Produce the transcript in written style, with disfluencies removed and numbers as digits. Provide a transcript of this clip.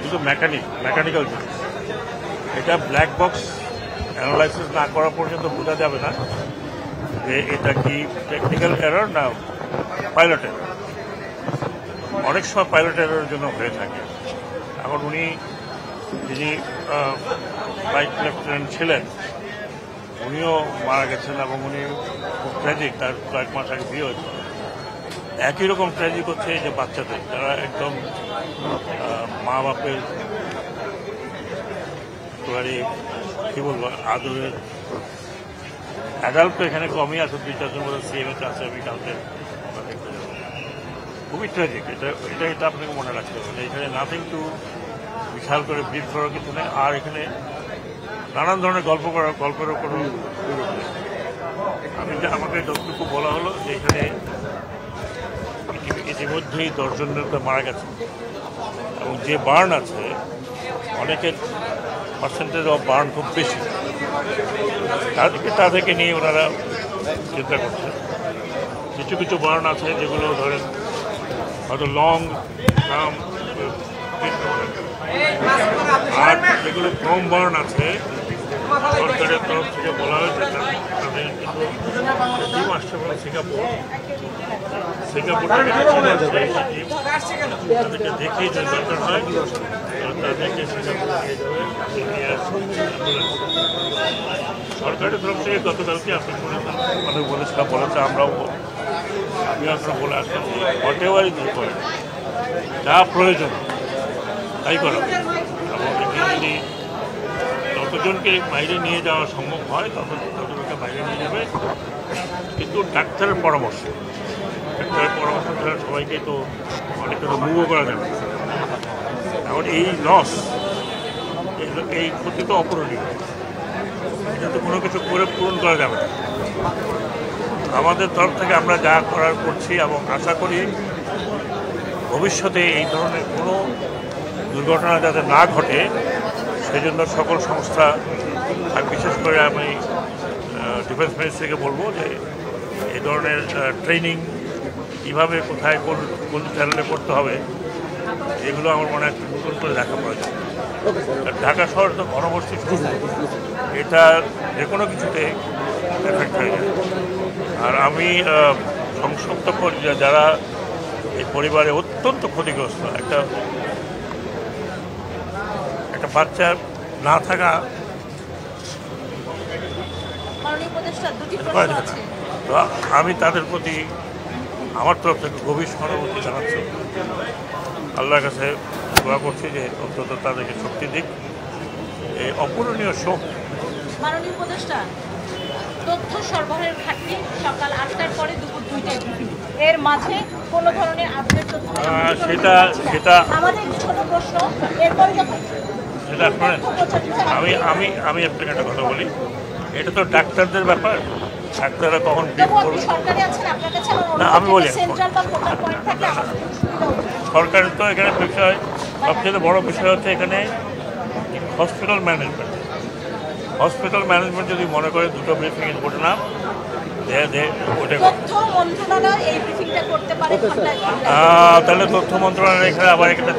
শুধু মেকানিক্যাল জিনিস। এটা ব্ল্যাক বক্স অ্যানালাইসিস না করা পর্যন্ত বোঝা যাবে না যে এটা কি টেকনিক্যাল এরর না পাইলট এরর। অনেক সময় পাইলট এররের জন্য হয়ে থাকে। এখন উনি যিনি ফ্লাইট লেফটেন্যান্ট ছিলেন উনিও মারা গেছেন এবং উনি খুব ট্র্যাজিক, তার কয়েক মাস আগে বিয়ে হয়েছে। একই রকম ট্র্যাজিক হচ্ছে এই যে বাচ্চাদের যারা একদম মা বাপের কি বলবো আদরের অ্যাডাল্ট তো এখানে কমই আছে, 2-4 মধ্যে সিএমএস আছে। আমি কালকে দেখতে যাবো, খুবই ট্র্যাজিক। এটা আপনাকে মনে রাখতে হবে। এখানে নাথিং টু বিশাল করে ব্রিফ করার কিছু নেই। আর এখানে নানান ধরনের গল্পেরও কোনো সুযোগ নেই। আমাকে যতটুকু বলা হলো যে এখানে ইতিমধ্যেই 10 জনের মারা গেছে এবং যে বার্ন আছে অনেকের পার্সেন্টেজ অফ বার্ন খুব বেশি। তাদেরকে নিয়ে ওনারা চিন্তা করছেন। কিছু কিছু বার্ন আছে যেগুলো ধরেন হয়তো লং টার্ম, আর যেগুলো কম বার্ন আছে সরকারের তরফ থেকে বলা হয়েছে তাদের কিন্তু টিম আসছে বলে সিঙ্গাপুর থেকে তাদেরকে দেখিয়ে যদি দরকার হয় তাদেরকে সিঙ্গাপুর নিয়ে যাবে। সরকারের তরফ থেকে গতকালকে আপনি অনেক বলেছিলাম, বলেছে আমি আপনারা বলে আসলাম হোয়াট এভারই দিয়ে করেন যা প্রয়োজন তাই করা। এবং যদি যতজনকে বাইরে নিয়ে যাওয়া সম্ভব হয় ততজনকে বাইরে নিয়ে যাবে, কিন্তু ডাক্তারের পরামর্শ ছাড়া সবাইকে তো অনেকটা মুভও করা যাবে। এখন এই লস, এই ক্ষতি তো অপূরণীয়, এটা তো কোনো কিছু করে পূরণ করা যাবে না। আমাদের তরফ থেকে আমরা যা করার করছি এবং আশা করি ভবিষ্যতে এই ধরনের কোনো দুর্ঘটনা যাতে না ঘটে সেজন্য সকল সংস্থা, আর বিশেষ করে আমি ডিফেন্স মিনিস্ট্রিকে বলবো যে এই ধরনের ট্রেনিং কীভাবে কোথায় কোন চ্যানেলে করতে হবে এগুলো আমার মনে হয় নতুন করে দেখা প্রয়োজন। ঢাকা শহর তো ঘনবসতি শুরু, এটা যে কোনো কিছুতে এফেক্ট হয়ে যায়। আর আমি সংসপ্ত করি যারা এই পরিবারে অত্যন্ত ক্ষতিগ্রস্ত, একটা বাচ্চার না থাকা তো আমি তাদের প্রতি আমার তরফ থেকে গভীর সহানুভূতি জানাচ্ছি। আল্লাহর কাছে দোয়া করছি যে অন্তত তাদেরকে শক্তি দিক। এই অপূরণীয় শোক। মাননীয় উপদেষ্টা, তথ্য সরবরাহের ঘাটতি সকাল 8টার পরে দুপুর 2টায়, এর মাঝে কোনো ধরনের আপডেট তথ্য সেটা আমাদের ছোট প্রশ্ন। এরপরে সেটা শোনেন, আমি আপনাকে একটা কথা বলি, এটা তো ডাক্তারদের ব্যাপার। ডাক্তাররা কখন না, আমি বলি সরকারের তো এখানে বিষয়, সবচেয়ে বড় বিষয় হচ্ছে এখানে হসপিটাল ম্যানেজমেন্ট যদি মনে করে দুটো ব্রিফিং ঘটে না তাহলে তথ্য মন্ত্রণালয় এখানে আবার একটা